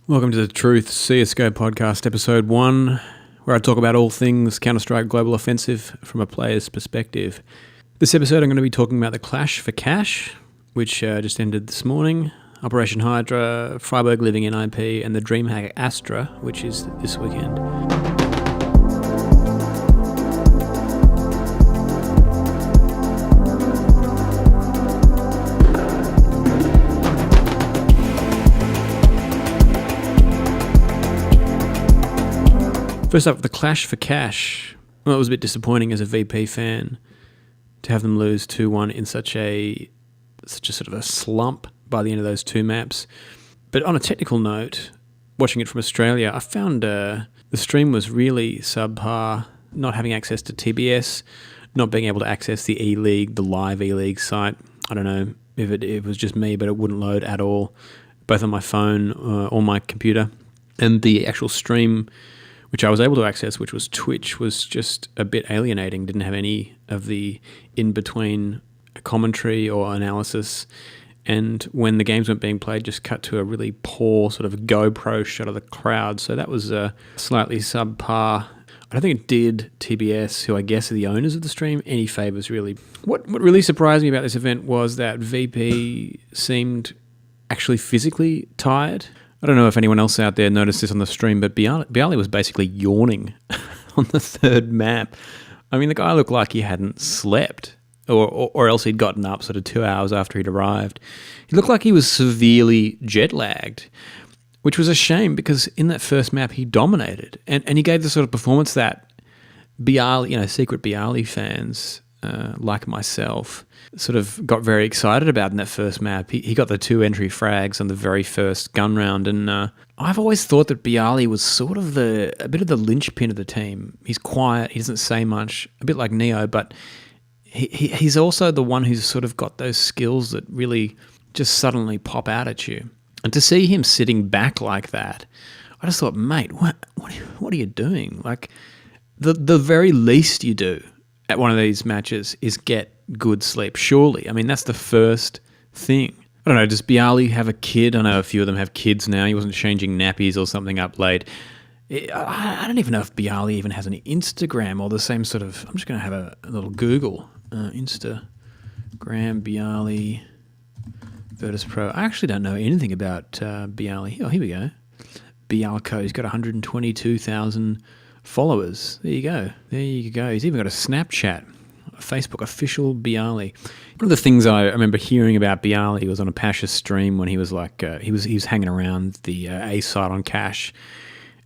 Welcome to the Truth CSGO podcast, episode 1, where I talk about all things Counter-Strike Global Offensive from a player's perspective. This episode I'm going to be talking about the Clash for Cash, which just ended this morning, Operation Hydra, Friberg living in IP, and the DreamHack Astra, which is this weekend. First up, the Clash for Cash. Well, it was a bit disappointing as a VP fan to have them lose 2-1 in such a sort of a slump by the end of those two maps. But on a technical note, watching it from Australia, I found the stream was really subpar, not having access to TBS, not being able to access the E-League, the live E-League site. I don't know if it was just me, but it wouldn't load at all, both on my phone or my computer. And the actual stream, which I was able to access, which was Twitch, was just a bit alienating. Didn't have any of the in-between commentary or analysis. And when the games weren't being played, just cut to a really poor sort of GoPro shot of the crowd. So that was slightly subpar. I don't think it did TBS, who I guess are the owners of the stream, any favours really. What really surprised me about this event was that VP seemed actually physically tired. I don't know if anyone else out there noticed this on the stream, but Bialy was basically yawning on the third map. I mean, the guy looked like he hadn't slept, or else he'd gotten up sort of 2 hours after he'd arrived. He looked like he was severely jet-lagged, which was a shame because in that first map he dominated, and he gave the sort of performance that Bialy, secret Bialy fans like myself, sort of got very excited about in that first map. He got the 2 entry frags on the very first gun round, and I've always thought that Bialy was sort of a bit of the linchpin of the team. He's quiet, he doesn't say much, a bit like Neo, but he's also the one who's sort of got those skills that really just suddenly pop out at you. And to see him sitting back like that, I just thought, mate, what are you doing? Like, the very least you do at one of these matches is get good sleep, surely. I mean, that's the first thing. I don't know, does Bialy have a kid? I know a few of them have kids now. He wasn't changing nappies or something up late. I don't even know if Bialy even has an Instagram or the same sort of... I'm just going to have a little Google. Instagram, Bialy, Virtus.pro. I actually don't know anything about Bialy. Oh, here we go. Bialco, he's got 122,000 followers. There you go. He's even got a Snapchat, a Facebook official Bialy. One of the things I remember hearing about Bialy was on a Pasha stream when he was like he was hanging around the A site on Cash,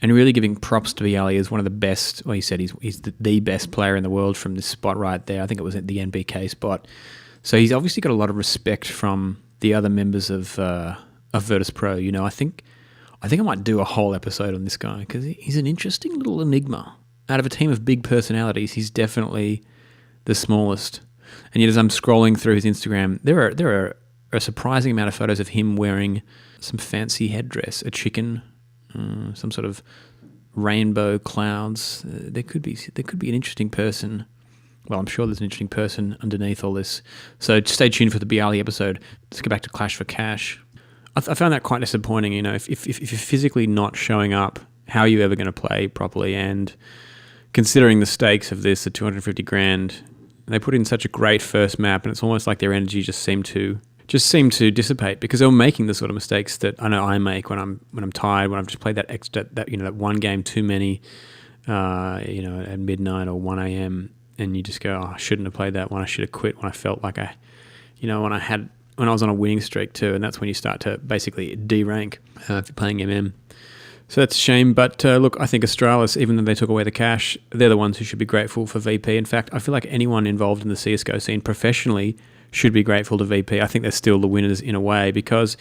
and really giving props to Bialy as one of the best. Well, he said he's the best player in the world from this spot right there. I think it was at the NBK spot. So he's obviously got a lot of respect from the other members of Virtus.pro. I think I might do a whole episode on this guy because he's an interesting little enigma. Out of a team of big personalities, he's definitely the smallest. And yet as I'm scrolling through his Instagram, there are a surprising amount of photos of him wearing some fancy headdress, a chicken, some sort of rainbow clouds. There could be an interesting person. Well, I'm sure there's an interesting person underneath all this. So stay tuned for the Bialy episode. Let's go back to Clash for Cash. I found that quite disappointing. If you're physically not showing up, how are you ever going to play properly? And considering the stakes of this, the 250 grand, they put in such a great first map, and it's almost like their energy just seemed to dissipate because they were making the sort of mistakes that I know I make when I'm tired, when I've just played that one game too many, at midnight or 1 a.m. and you just go, oh, I shouldn't have played that one. I should have quit when I felt like when I was on a winning streak too, and that's when you start to basically de-rank if you're playing MM. So that's a shame, but look, I think Astralis, even though they took away the cash, they're the ones who should be grateful for VP. In fact, I feel like anyone involved in the CSGO scene professionally should be grateful to VP. I think they're still the winners in a way but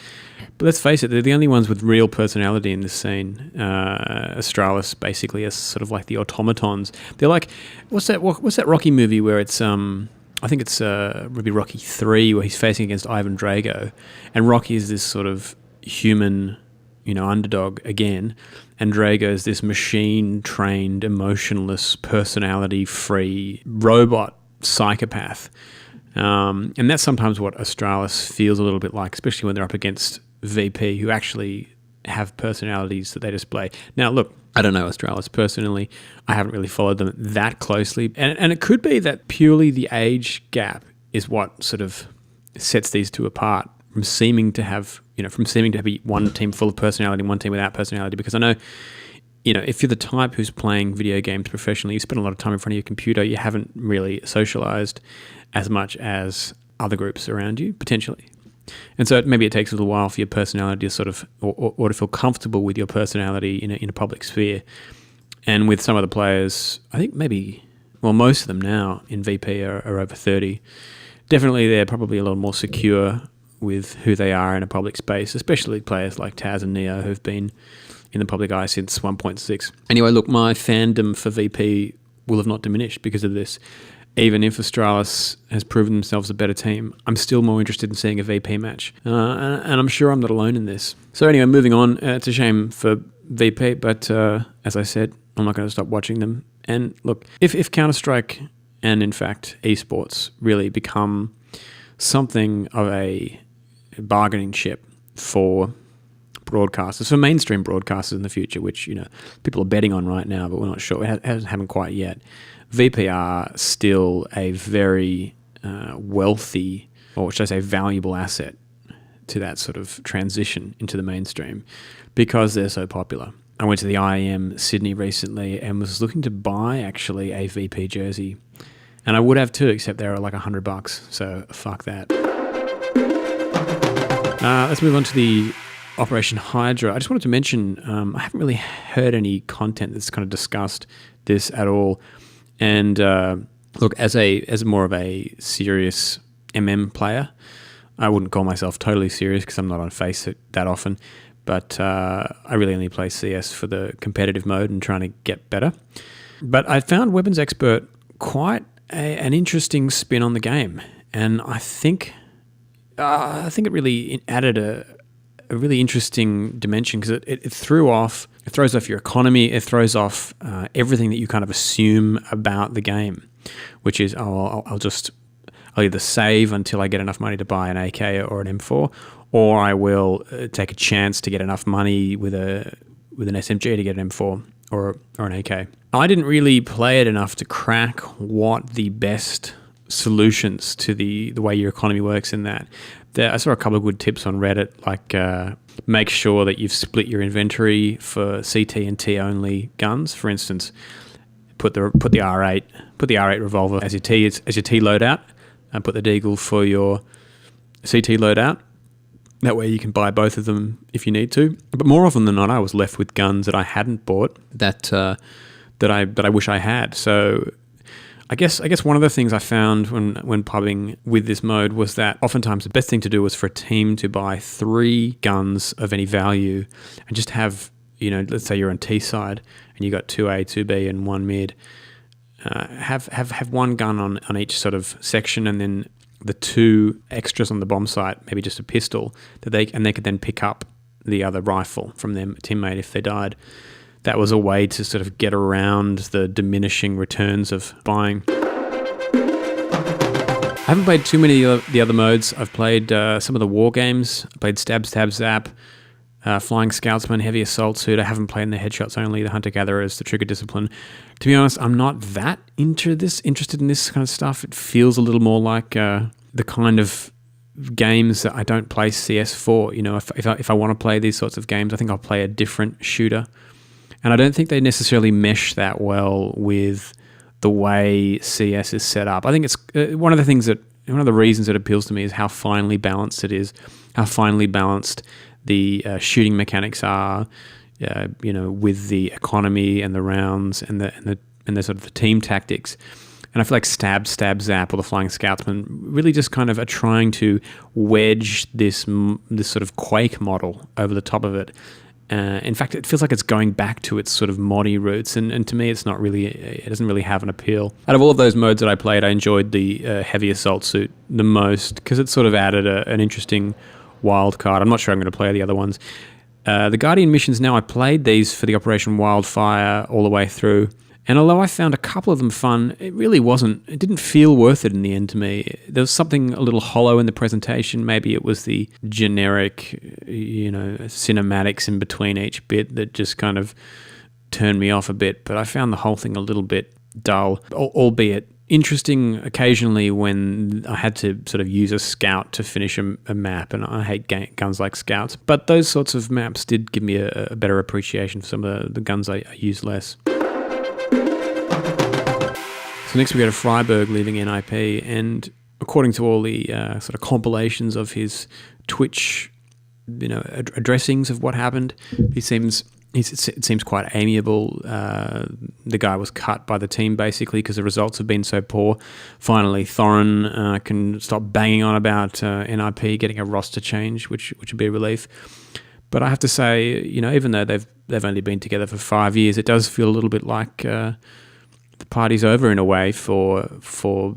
let's face it, they're the only ones with real personality in this scene. Astralis basically is sort of like the automatons. They're like, what's that Rocky movie where it's... I think it's maybe Rocky 3 where he's facing against Ivan Drago, and Rocky is this sort of human, underdog again, and Drago is this machine-trained, emotionless, personality-free robot psychopath. And that's sometimes what Astralis feels a little bit like, especially when they're up against VP, who actually have personalities that they display. Now, look, I don't know Australis personally. I haven't really followed them that closely. And it could be that purely the age gap is what sort of sets these two apart from seeming to be one team full of personality and one team without personality. Because I know, if you're the type who's playing video games professionally, you spend a lot of time in front of your computer, you haven't really socialized as much as other groups around you, potentially. And so maybe it takes a little while for your personality to sort of, or to feel comfortable with your personality in a public sphere. And with some of the players, I think most of them now in VP are over 30. Definitely they're probably a little more secure with who they are in a public space, especially players like Taz and Neo who've been in the public eye since 1.6. Anyway, look, my fandom for VP will have not diminished because of this. Even if Australis has proven themselves a better team, I'm still more interested in seeing a VP match. And I'm sure I'm not alone in this. So anyway, moving on, it's a shame for VP, but as I said, I'm not going to stop watching them. And look, if Counter-Strike and in fact esports really become something of a bargaining chip for broadcasters, for mainstream broadcasters in the future, which people are betting on right now, but we're not sure. It haven't quite yet. VP are still a very wealthy, or should I say valuable asset to that sort of transition into the mainstream because they're so popular. I went to the IEM Sydney recently and was looking to buy actually a VP jersey. And I would have too, except they were like $100. So fuck that. Let's move on to the Operation Hydra. I just wanted to mention, I haven't really heard any content that's kind of discussed this at all. And look, as more of a serious player, I wouldn't call myself totally serious because I'm not on Face that often, but I really only play CS for the competitive mode and trying to get better. But I found Weapons Expert quite an interesting spin on the game, and I think it really added a really interesting dimension because it throws off your economy, it throws off everything that you kind of assume about the game, which is, I'll either save until I get enough money to buy an AK or an M4, or I will take a chance to get enough money with an SMG to get an M4 or an AK. I didn't really play it enough to crack what the best solutions to the way your economy works in that. I saw a couple of good tips on Reddit, like make sure that you've split your inventory for CT and T only guns. For instance, put the R8 revolver as your T loadout, and put the Deagle for your CT loadout. That way you can buy both of them if you need to. But more often than not, I was left with guns that I hadn't bought that I wish I had. So I guess one of the things I found when pubbing with this mode was that oftentimes the best thing to do was for a team to buy 3 guns of any value and just have, let's say you're on T side and you got 2A, 2B and 1 mid. Have one gun on each sort of section, and then the 2 extras on the bomb site, maybe just a pistol that they could then pick up the other rifle from their teammate if they died. That was a way to sort of get around the diminishing returns of buying. I haven't played too many of the other modes. I've played some of the war games. I played Stab, Stab, Zap, Flying Scoutsman, Heavy Assault Suit. I haven't played in the Headshots Only, the Hunter-Gatherers, the Trigger Discipline. To be honest, I'm not that interested in this kind of stuff. It feels a little more like the kind of games that I don't play CS for. If I want to play these sorts of games, I think I'll play a different shooter. And I don't think they necessarily mesh that well with the way CS is set up. I think it's one of the reasons it appeals to me is how finely balanced it is, how finely balanced the shooting mechanics are, with the economy and the rounds and the sort of the team tactics. And I feel like Stab, Stab, Zap, or the Flying Scoutsman really just kind of are trying to wedge this sort of Quake model over the top of it. In fact, it feels like it's going back to its sort of moddy roots, and to me, it doesn't really have an appeal. Out of all of those modes that I played, I enjoyed the Heavy Assault Suit the most because it sort of added an interesting wild card. I'm not sure I'm going to play the other ones. The Guardian missions now, I played these for the Operation Wildfire all the way through, And although I found a couple of them fun, it didn't feel worth it in the end to me. There was something a little hollow in the presentation. Maybe it was the generic, cinematics in between each bit that just kind of turned me off a bit. But I found the whole thing a little bit dull, albeit interesting occasionally when I had to sort of use a scout to finish a map, and I hate guns like scouts. But those sorts of maps did give me a better appreciation for some of the guns I use less. So next we go to Friberg leaving NIP, and according to all the sort of compilations of his Twitch, addressings of what happened, it seems quite amiable. The guy was cut by the team basically because the results have been so poor. Finally, Thorin can stop banging on about NIP getting a roster change, which would be a relief. But I have to say, even though they've only been together for 5 years, it does feel a little bit like the party's over in a way for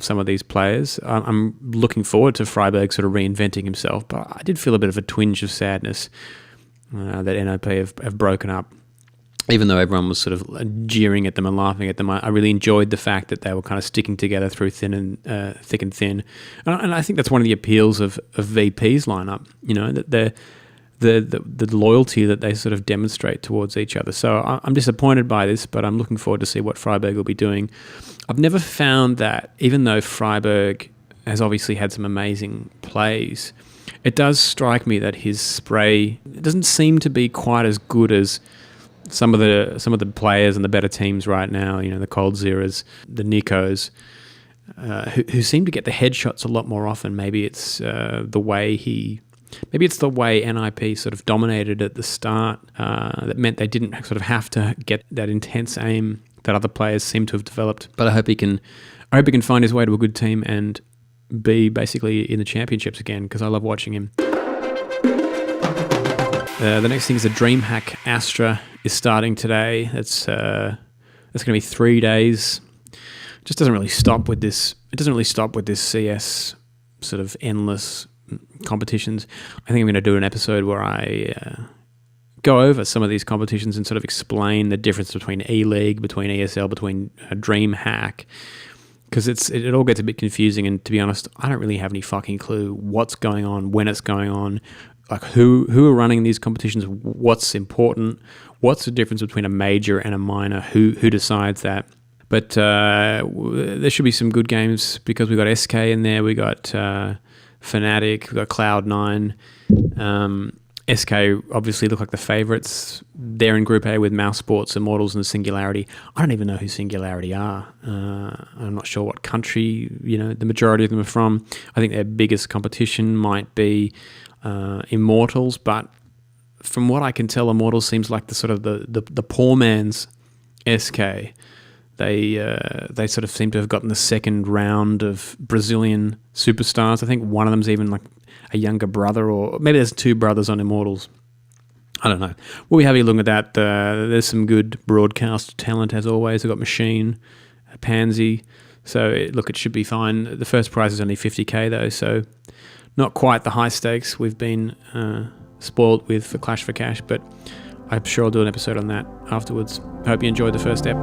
some of these players. I'm looking forward to Friberg sort of reinventing himself, but I did feel a bit of a twinge of sadness that NIP have broken up. Even though everyone was sort of jeering at them and laughing at them, I really enjoyed the fact that they were kind of sticking together through thick and thin. And I think that's one of the appeals of VP's lineup, that the loyalty that they sort of demonstrate towards each other. So I'm disappointed by this, but I'm looking forward to see what Friberg will be doing. I've never found that, even though Friberg has obviously had some amazing plays, it does strike me that his spray doesn't seem to be quite as good as some of the players and the better teams right now. The Cold Zeras, the Nikos, who seem to get the headshots a lot more often. Maybe it's the way NIP sort of dominated at the start that meant they didn't sort of have to get that intense aim that other players seem to have developed. But I hope he can find his way to a good team and be basically in the championships again, because I love watching him. The next thing is a DreamHack Astra is starting today. That's going to be 3 days. It just doesn't really stop with this. It doesn't really stop with this CS sort of endless competitions. I think I'm going to do an episode where I go over some of these competitions and sort of explain the difference between E-League, between ESL, between DreamHack, because it all gets a bit confusing. And to be honest, I don't really have any fucking clue what's going on, when it's going on, like who are running these competitions, what's important, what's the difference between a major and a minor, who decides that. But there should be some good games because we got SK in there, we got Fnatic, we got Cloud9. SK obviously look like the favourites. They're in Group A with Mouse Sports, Immortals, and Singularity. I don't even know who Singularity are. I'm not sure what country the majority of them are from. I think their biggest competition might be Immortals, but from what I can tell, Immortals seems like the sort of the poor man's SK. They sort of seem to have gotten the second round of Brazilian superstars. I think one of them's even like a younger brother, or maybe there's two brothers on Immortals. I don't know. We'll be having a look at that. There's some good broadcast talent as always. We've got Machine, Pansy. So it should be fine. The first prize is only 50k though, so not quite the high stakes we've been spoiled with for Clash for Cash, but I'm sure I'll do an episode on that afterwards. Hope you enjoyed the first step.